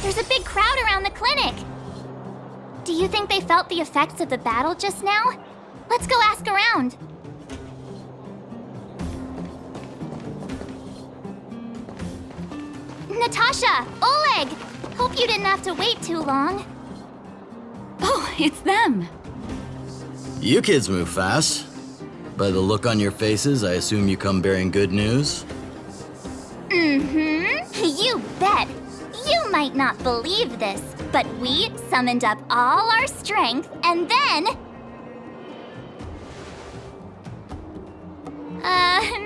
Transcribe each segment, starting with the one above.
There's a big crowd around the clinic. Do you think they felt the effects of the battle just now? Let's go ask around. Natasha! Oleg! Hope you didn't have to wait too long. Oh, it's them. You kids move fast. By the look on your faces, I assume you come bearing good news? You bet. You might not believe this, but we summoned up all our strength and then...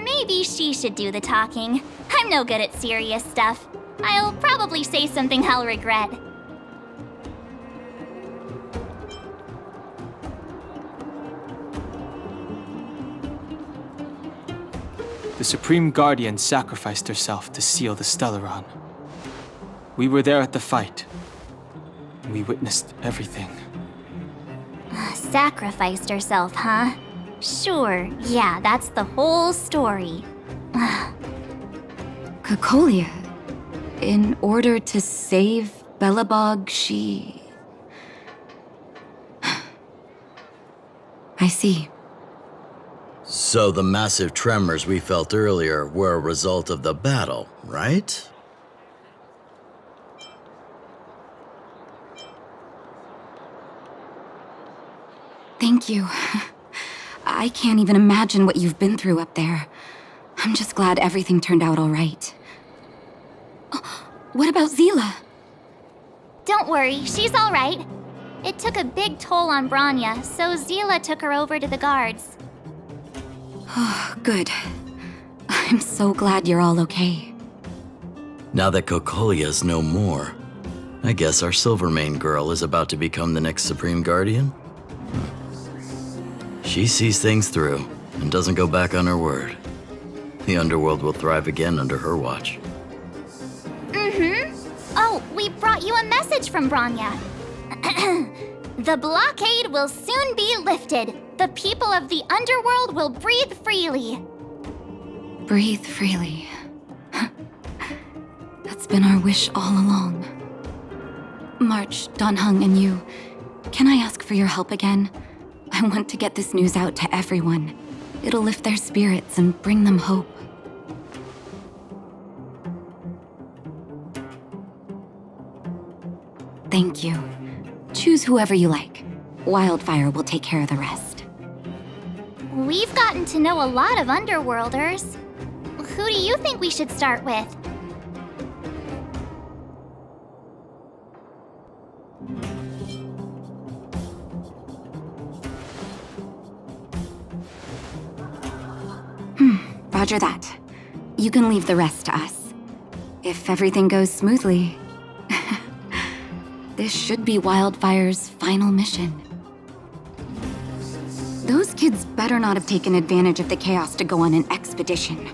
maybe she should do the talking. I'm no good at serious stuff. I'll probably say something I'll regret. The Supreme Guardian sacrificed herself to seal the Stellaron. We were there at the fight. We witnessed everything. Sacrificed herself, huh? Sure, yeah, that's the whole story. Cocolia, in order to save Belobog, she... I see. So the massive tremors we felt earlier were a result of the battle, right? Thank you. I can't even imagine what you've been through up there. I'm just glad everything turned out all right. Oh, what about Zila? Don't worry, she's all right. It took a big toll on Branya, so Zila took her over to the guards. Oh, good. I'm so glad you're all okay. Now that Cocolia's no more, I guess our Silvermane girl is about to become the next Supreme Guardian? She sees things through and doesn't go back on her word. The underworld will thrive again under her watch. Oh, we brought you a message from Branya. The blockade will soon be lifted. The people of the underworld will breathe freely. Breathe freely. That's been our wish all along. March, Danheng, and you, can I ask for your help again? I want to get this news out to everyone. It'll lift their spirits and bring them hope. Thank you. Choose whoever you like. Wildfire will take care of the rest. We've gotten to know a lot of underworlders. Who do you think we should start with? Roger that. You can leave the rest to us. If everything goes smoothly, this should be Wildfire's final mission. Those kids better not have taken advantage of the chaos to go on an expedition.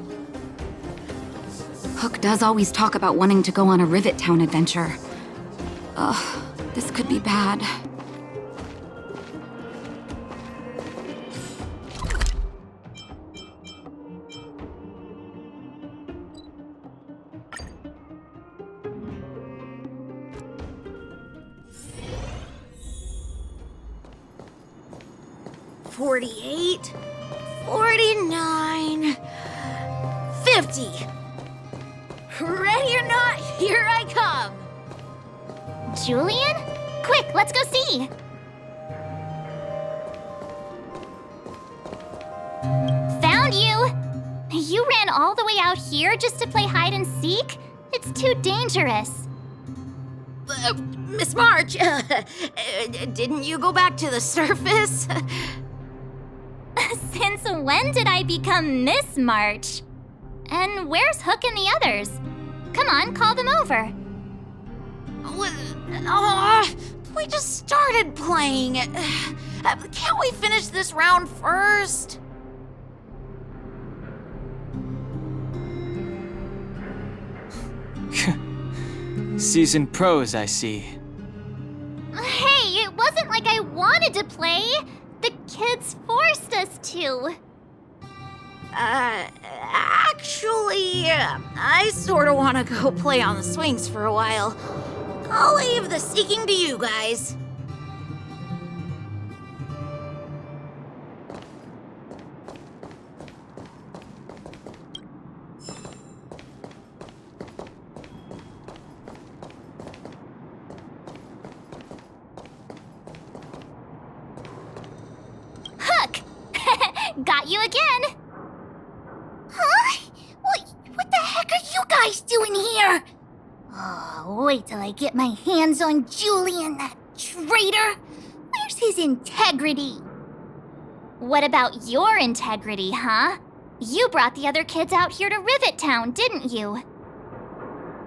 Hook does always talk about wanting to go on a Rivet Town adventure. Ugh, this could be bad. $48, $49, $50. Ready or not, here I come. Julian? Quick, let's go see. Found you! You ran all the way out here just to play hide and seek? It's too dangerous. Miss March, didn't you go back to the surface? Since when did I become Miss March? And where's Hook and the others? Come on, call them over. We just started playing. Can't we finish this round first? Seasoned pros, I see. Hey, it wasn't like I wanted to play. The kids forced us to. Actually, I sort of want to go play on the swings for a while. I'll leave the seeking to you guys. Hook! Got you again! Huh? What the heck are you guys doing here? Oh, wait till I get my hands on Julian, that traitor! Where's his integrity? What about your integrity, huh? You brought the other kids out here to Rivet Town, didn't you?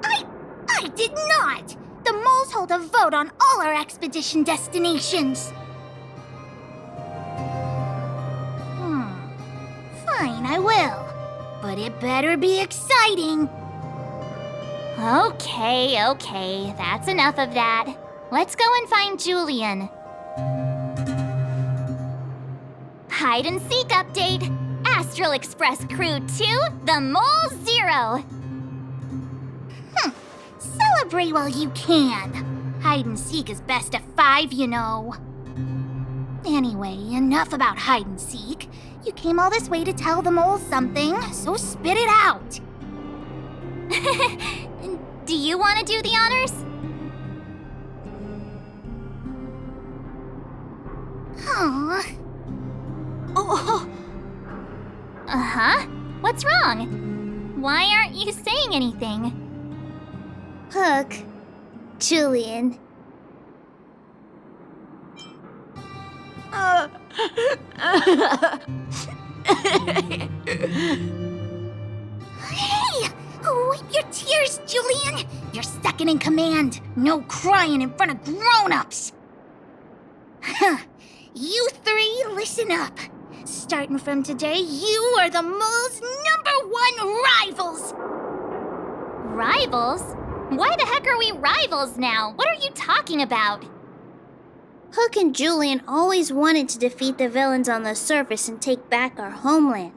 I did not! The moles hold a vote on all our expedition destinations. Fine, I will. But it better be exciting. Okay, that's enough of that. Let's go and find Julian. Hide and seek update. Astral Express Crew 2, the Mole 0. Celebrate while you can. Hide and seek is best of 5, you know. Anyway, enough about hide and seek. You came all this way to tell the moles something, so spit it out. Do you want to do the honors? Aww. Oh. Uh-huh. What's wrong? Why aren't you saying anything? Hook. Julian. Hey! Wipe your tears, Julian! You're second in command. No crying in front of grown-ups. You three, listen up. Starting from today, you are the mole's #1 rivals! Rivals? Why the heck are we rivals now? What are you talking about? Hook and Julian always wanted to defeat the villains on the surface and take back our homeland.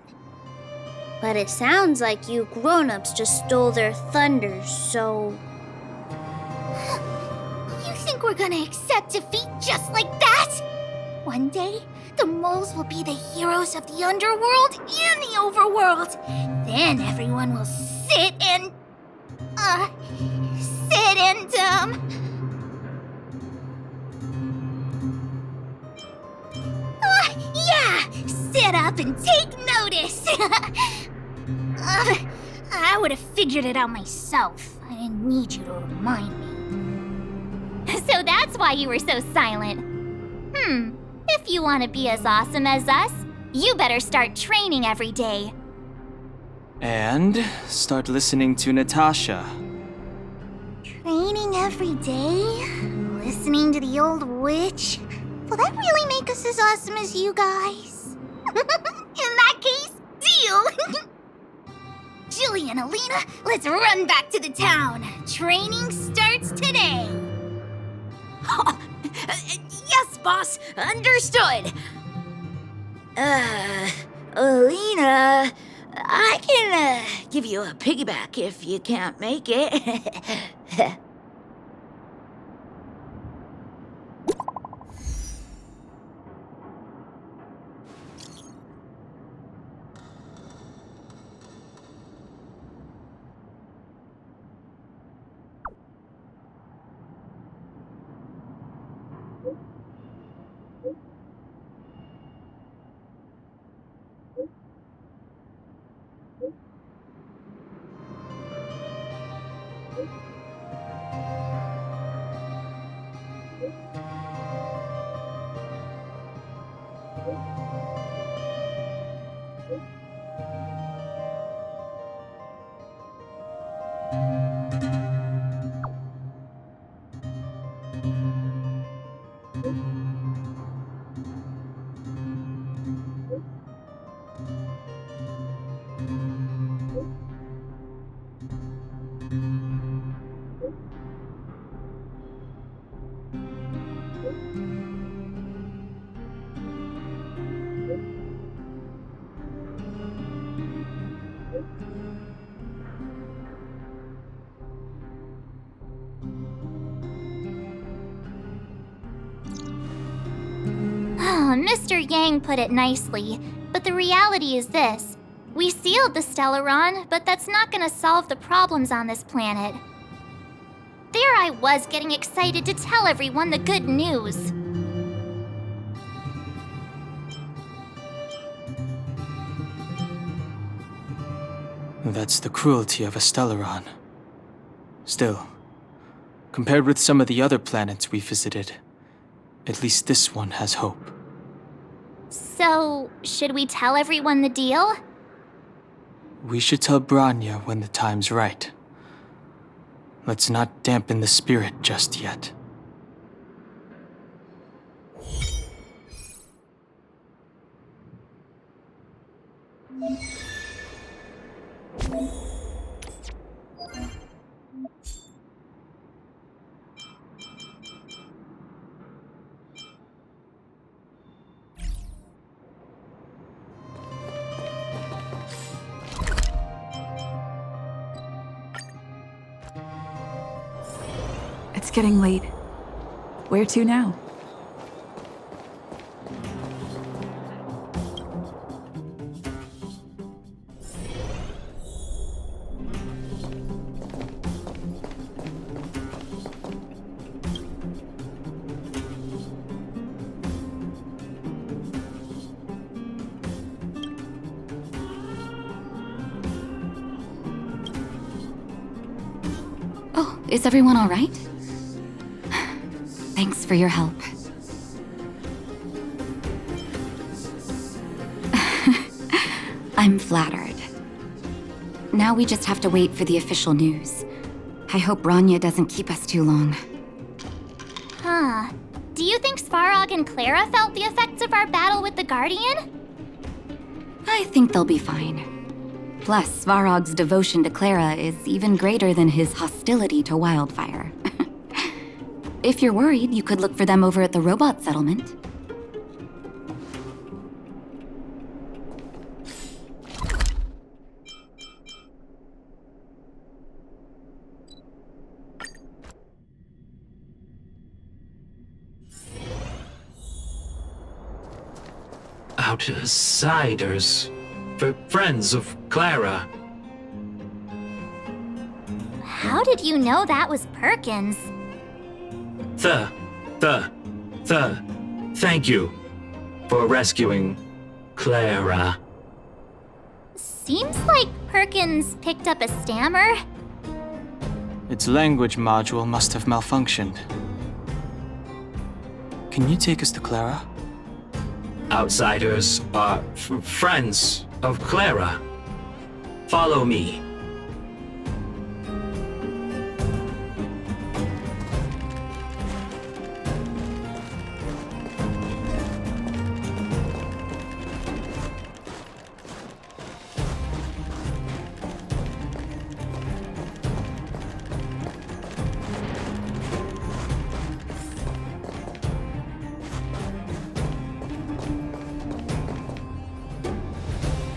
But it sounds like you grown-ups just stole their thunder, so... You think we're gonna accept defeat just like that? One day, the moles will be the heroes of the underworld and the overworld. Then everyone will sit and... Yeah! Sit up and take notice! I would have figured it out myself. I didn't need you to remind me. So that's why you were so silent. If you want to be as awesome as us, you better start training every day. And start listening to Natasha. Training every day? Listening to the old witch? Will that really make us as awesome as you guys? In that case, deal! Julian, Alina, let's run back to the town. Training starts today. Yes, boss. Understood. Alina, I can give you a piggyback if you can't make it. Mr. Yang put it nicely, but the reality is this. We sealed the Stellaron, but that's not gonna solve the problems on this planet. There I was getting excited to tell everyone the good news. That's the cruelty of a Stellaron. Still, compared with some of the other planets we visited, at least this one has hope. So, should we tell everyone the deal? We should tell Branya when the time's right. Let's not dampen the spirit just yet. It's getting late. Where to now? Oh, is everyone all right? Thanks for your help. I'm flattered. Now we just have to wait for the official news. I hope Branya doesn't keep us too long. Huh. Do you think Svarog and Clara felt the effects of our battle with the Guardian? I think they'll be fine. Plus, Svarog's devotion to Clara is even greater than his hostility to Wildfire. If you're worried, you could look for them over at the robot settlement. Outsiders. Friends of Clara. How did you know that was Perkins? Thank you for rescuing Clara. Seems like Perkins picked up a stammer. Its language module must have malfunctioned. Can you take us to Clara? Outsiders are friends of Clara. Follow me.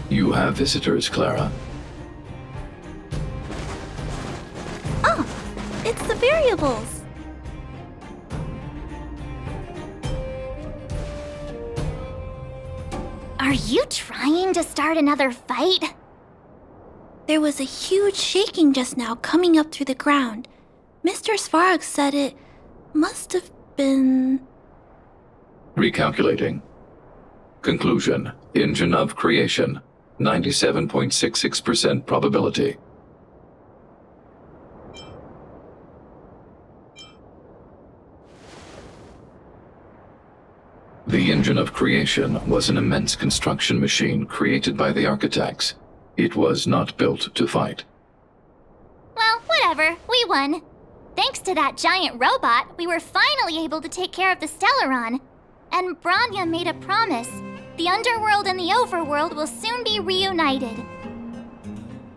You have visitors, Clara. Oh, it's the variables. Are you trying to start another fight? There was a huge shaking just now coming up through the ground. Mr. Svarog said it must have been... Recalculating. Conclusion. Engine of creation. 97.66% probability. The engine of creation was an immense construction machine created by the architects. It was not built to fight. Well, whatever. We won. Thanks to that giant robot, we were finally able to take care of the Stellaron. And Branya made a promise. The underworld and the overworld will soon be reunited.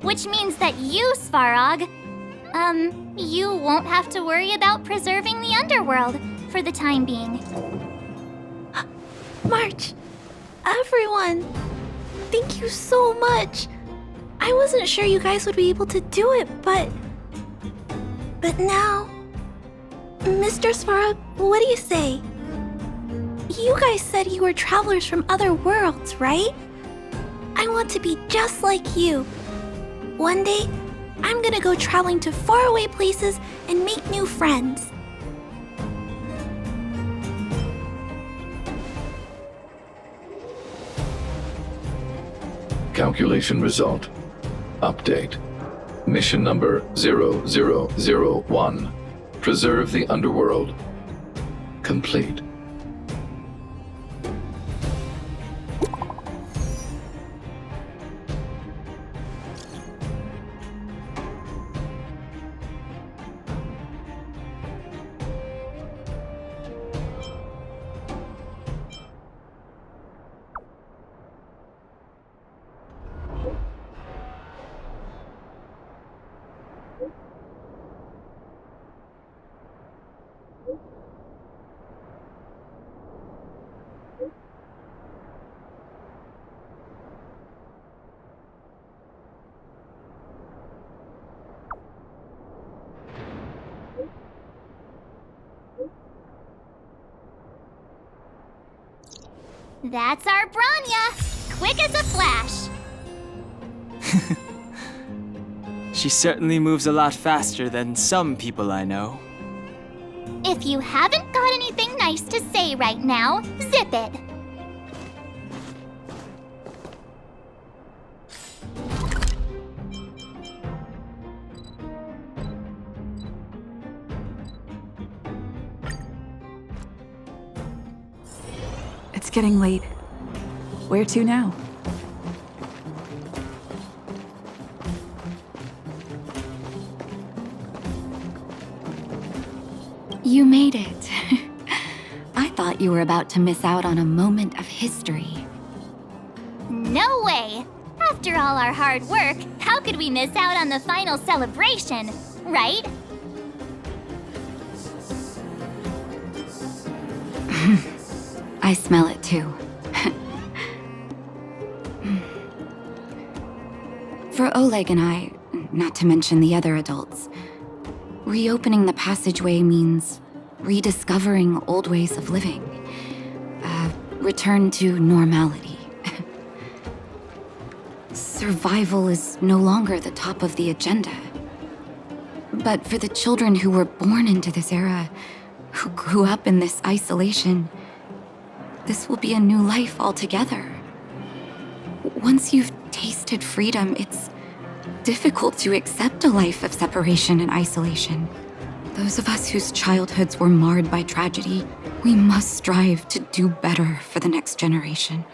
Which means that you, Svarog, you won't have to worry about preserving the underworld for the time being. March, everyone, thank you so much. I wasn't sure you guys would be able to do it, but now... Mr. Svarog, what do you say? You guys said you were travelers from other worlds, right? I want to be just like you. One day, I'm gonna go traveling to faraway places and make new friends. Calculation result. Update. Mission number 0001. Preserve the underworld. Complete. That's our Branya! Quick as a flash! She certainly moves a lot faster than some people I know. If you haven't got anything nice to say right now, zip it! It's getting late. Where to now? You made it. I thought you were about to miss out on a moment of history. No way! After all our hard work, how could we miss out on the final celebration, right? I smell it too. For Oleg and I, not to mention the other adults, reopening the passageway means rediscovering old ways of living. Return to normality. Survival is no longer the top of the agenda. But for the children who were born into this era, who grew up in this isolation, this will be a new life altogether. Once you've tasted freedom, it's difficult to accept a life of separation and isolation. Those of us whose childhoods were marred by tragedy, we must strive to do better for the next generation.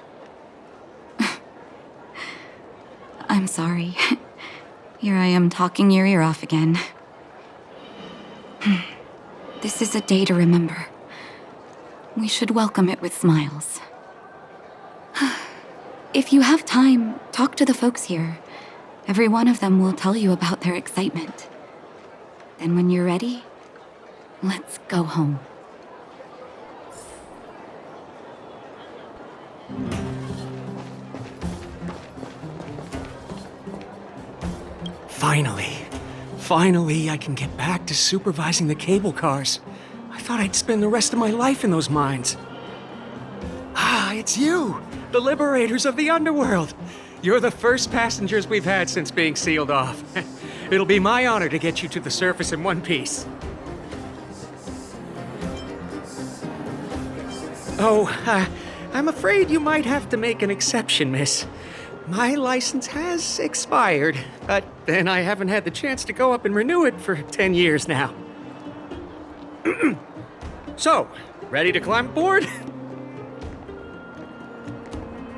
I'm sorry. Here I am talking your ear off again. This is a day to remember. We should welcome it with smiles. If you have time, talk to the folks here. Every one of them will tell you about their excitement. Then when you're ready, let's go home. Finally, I can get back to supervising the cable cars. I thought I'd spend the rest of my life in those mines. Ah, it's you, the liberators of the underworld. You're the first passengers we've had since being sealed off. It'll be my honor to get you to the surface in one piece. Oh, I'm afraid you might have to make an exception, miss. My license has expired, but then I haven't had the chance to go up and renew it for 10 years now. So, ready to climb aboard?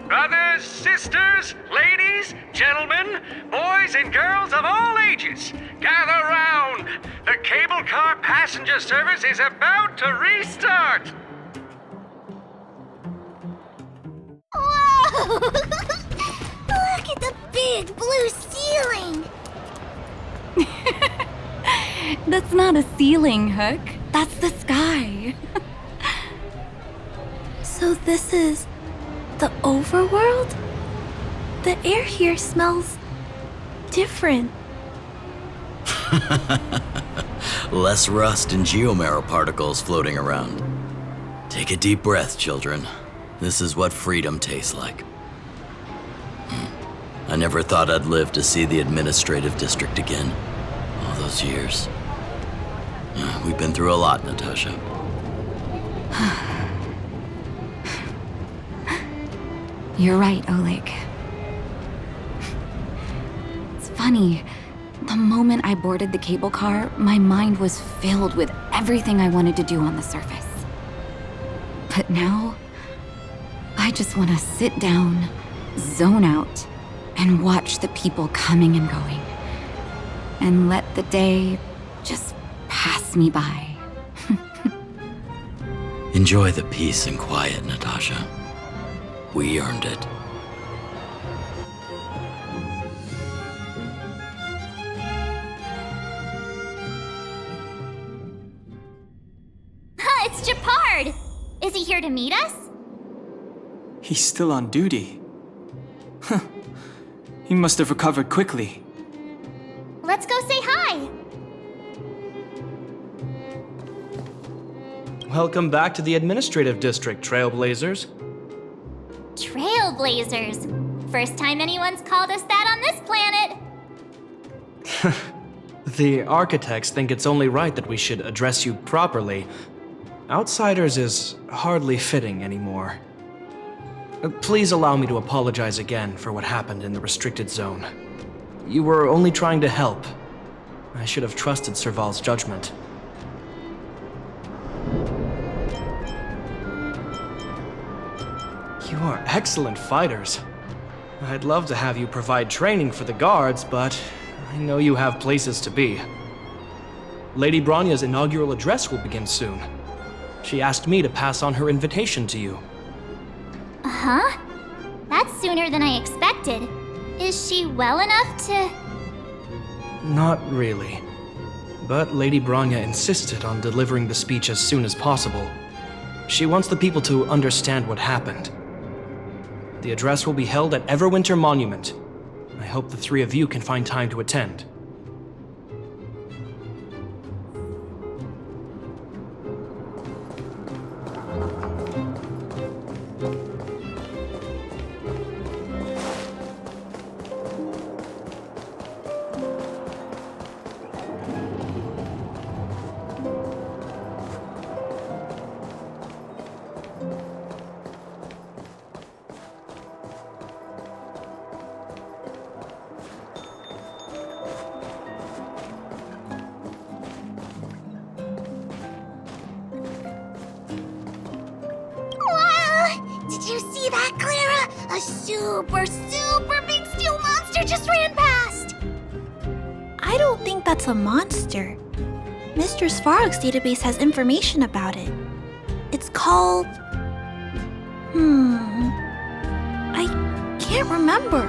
Brothers, sisters, ladies, gentlemen, boys and girls of all ages, gather round. The cable car passenger service is about to restart. Whoa! Look at the big blue ceiling! That's not a ceiling, Hook. That's the sky. So this is the overworld? The air here smells different. Less rust and geomarrow particles floating around. Take a deep breath, children. This is what freedom tastes like. I never thought I'd live to see the administrative district again. All those years. We've been through a lot, Natasha. You're right, Oleg. It's funny. The moment I boarded the cable car, my mind was filled with everything I wanted to do on the surface. But now, I just want to sit down, zone out, and watch the people coming and going. And let the day just pass me by. Enjoy the peace and quiet, Natasha. We earned it. It's Japard! Is he here to meet us? He's still on duty. He must have recovered quickly. Let's go say hi! Welcome back to the administrative district, Trailblazers. Trailblazers. First time anyone's called us that on this planet. The architects think it's only right that we should address you properly. Outsiders is hardly fitting anymore. Please allow me to apologize again for what happened in the restricted zone. You were only trying to help. I should have trusted Serval's judgment. You are excellent fighters. I'd love to have you provide training for the guards, but I know you have places to be. Lady Bronya's inaugural address will begin soon. She asked me to pass on her invitation to you. Huh? That's sooner than I expected. Is she well enough to... Not really. But Lady Bronya insisted on delivering the speech as soon as possible. She wants the people to understand what happened. The address will be held at Everwinter Monument. I hope the three of you can find time to attend. Did you see that, Clara? A super big steel monster just ran past! I don't think that's a monster. Mr. Svarog's database has information about it. It's called... I can't remember.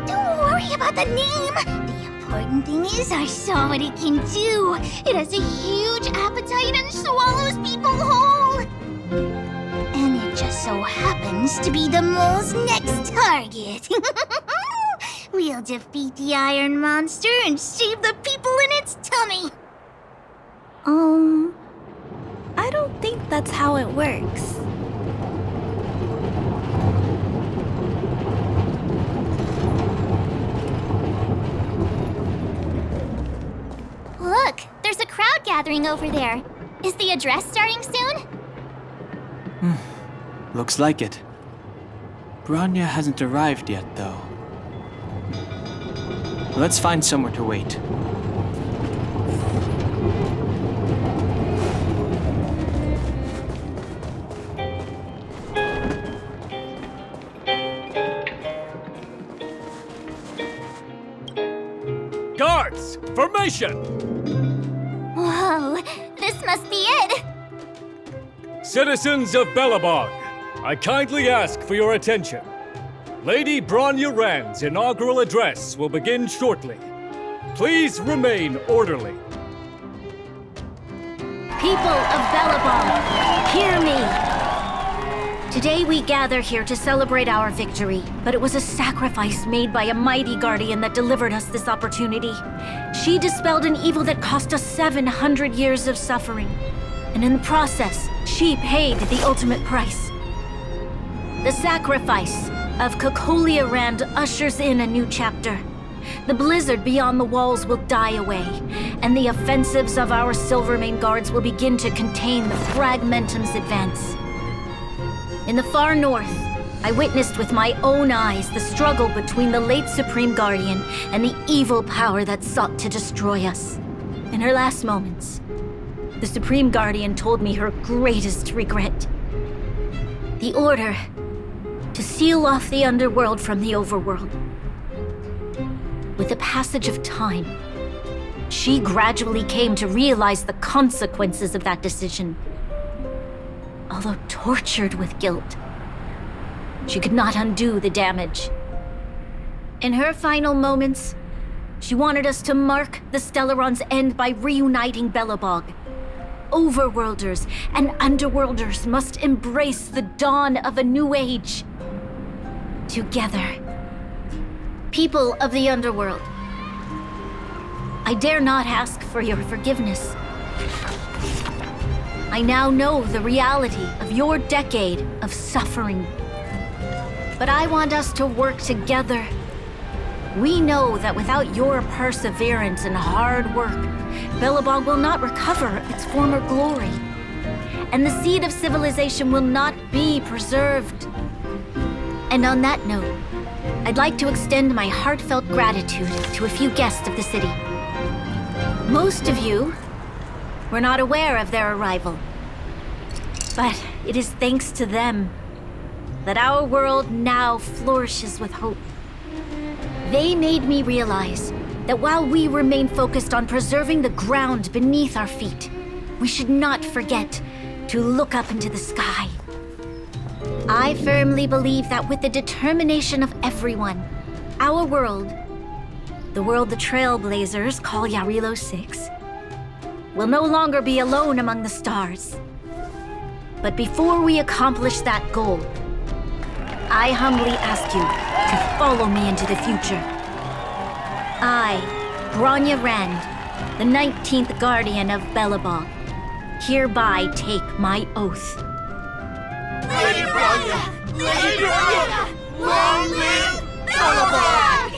Don't worry about the name! The important thing is I saw what it can do. It has a huge appetite and swallows people whole! And it just so happens to be the mole's next target. We'll defeat the iron monster and save the people in its tummy. I don't think that's how it works. Look, there's a crowd gathering over there. Is the address starting soon? Looks like it. Bronya hasn't arrived yet, though. Let's find somewhere to wait. Guards, formation! Whoa, this must be it! Citizens of Belobog, I kindly ask for your attention. Lady Bronya Rand's inaugural address will begin shortly. Please remain orderly. People of Belobog, hear me! Today we gather here to celebrate our victory, but it was a sacrifice made by a mighty guardian that delivered us this opportunity. She dispelled an evil that cost us 700 years of suffering. And in the process, she paid the ultimate price. The sacrifice of Cocolia Rand ushers in a new chapter. The blizzard beyond the walls will die away, and the offensives of our Silvermane guards will begin to contain the Fragmentum's advance. In the far north, I witnessed with my own eyes the struggle between the late Supreme Guardian and the evil power that sought to destroy us. In her last moments, the Supreme Guardian told me her greatest regret. The order to seal off the underworld from the overworld. With the passage of time, she gradually came to realize the consequences of that decision. Although tortured with guilt, she could not undo the damage. In her final moments, she wanted us to mark the Stellaron's end by reuniting Belobog. Overworlders and Underworlders must embrace the dawn of a new age. Together. People of the Underworld, I dare not ask for your forgiveness. I now know the reality of your decade of suffering. But I want us to work together. We know that without your perseverance and hard work, Belobog will not recover its former glory. And the seed of civilization will not be preserved. And on that note, I'd like to extend my heartfelt gratitude to a few guests of the city. Most of you were not aware of their arrival. But it is thanks to them that our world now flourishes with hope. They made me realize that while we remain focused on preserving the ground beneath our feet, we should not forget to look up into the sky. I firmly believe that with the determination of everyone, our world, the world the Trailblazers call Yarilo 6, will no longer be alone among the stars. But before we accomplish that goal, I humbly ask you to follow me into the future. I, Bronya Rand, the 19th Guardian of Belobog, hereby take my oath. Lady Bronya! Lady Bronya! Long live Belobog!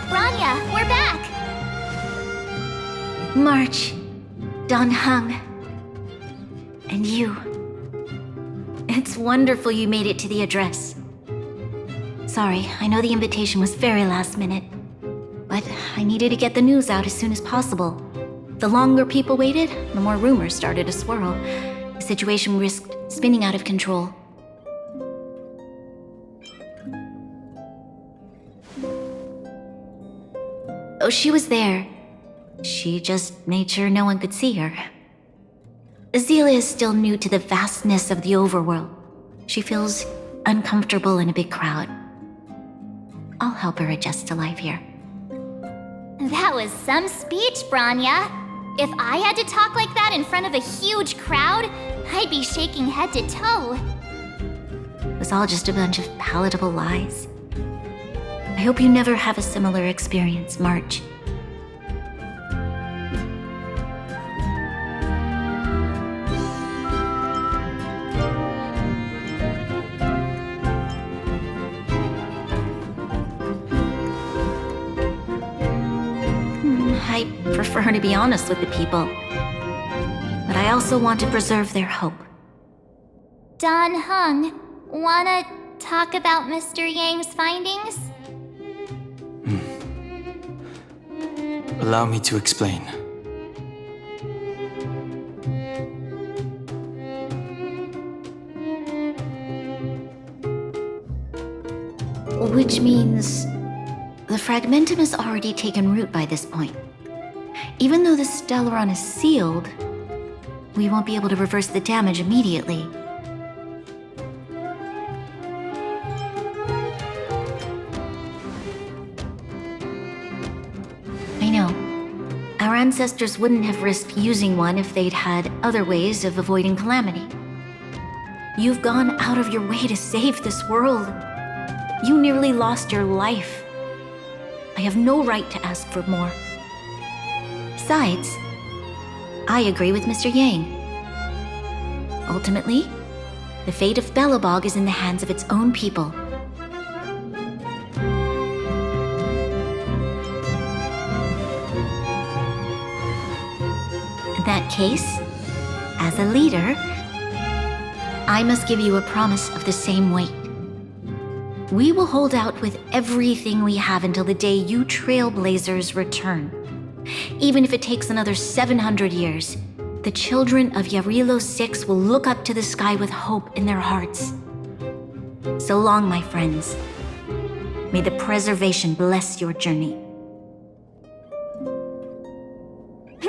Bronya, we're back! March, Dan Heng, and you. It's wonderful you made it to the address. Sorry, I know the invitation was very last minute, but I needed to get the news out as soon as possible. The longer people waited, the more rumors started to swirl. The situation risked spinning out of control. Oh, she was there. She just made sure no one could see her. Azila is still new to the vastness of the overworld. She feels uncomfortable in a big crowd. I'll help her adjust to life here. That was some speech, Bronya. If I had to talk like that in front of a huge crowd, I'd be shaking head to toe. It was all just a bunch of palatable lies. I hope you never have a similar experience, March. I prefer to be honest with the people. But I also want to preserve their hope. Dan Heng, wanna talk about Mr. Yang's findings? Allow me to explain. Which means the Fragmentum has already taken root by this point. Even though the Stellaron is sealed, we won't be able to reverse the damage immediately. I know. Our Our ancestors wouldn't have risked using one if they'd had other ways of avoiding calamity. You've gone out of your way to save this world. You nearly lost your life. I have no right to ask for more. Besides, I agree with Mr. Yang. Ultimately, the fate of Belobog is in the hands of its own people. In that case, as a leader, I must give you a promise of the same weight. We will hold out with everything we have until the day you Trailblazers return. Even if it takes another 700 years, the children of Yarilo 6 will look up to the sky with hope in their hearts. So long, my friends. May the preservation bless your journey.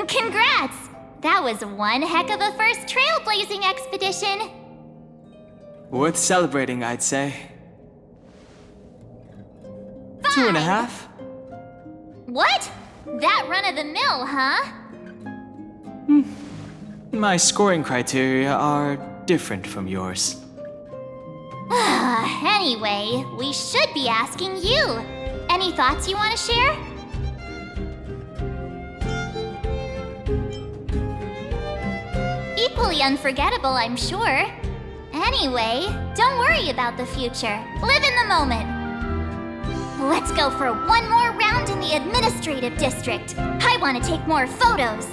Congrats! That was one heck of a first trailblazing expedition! Worth celebrating, I'd say. 2.5? What? That run-of-the-mill, huh? My scoring criteria are different from yours. Anyway, we should be asking you. Any thoughts you want to share? Equally unforgettable, I'm sure. Anyway, don't worry about the future. Live in the moment. Let's go for one more round in the administrative district. I want to take more photos.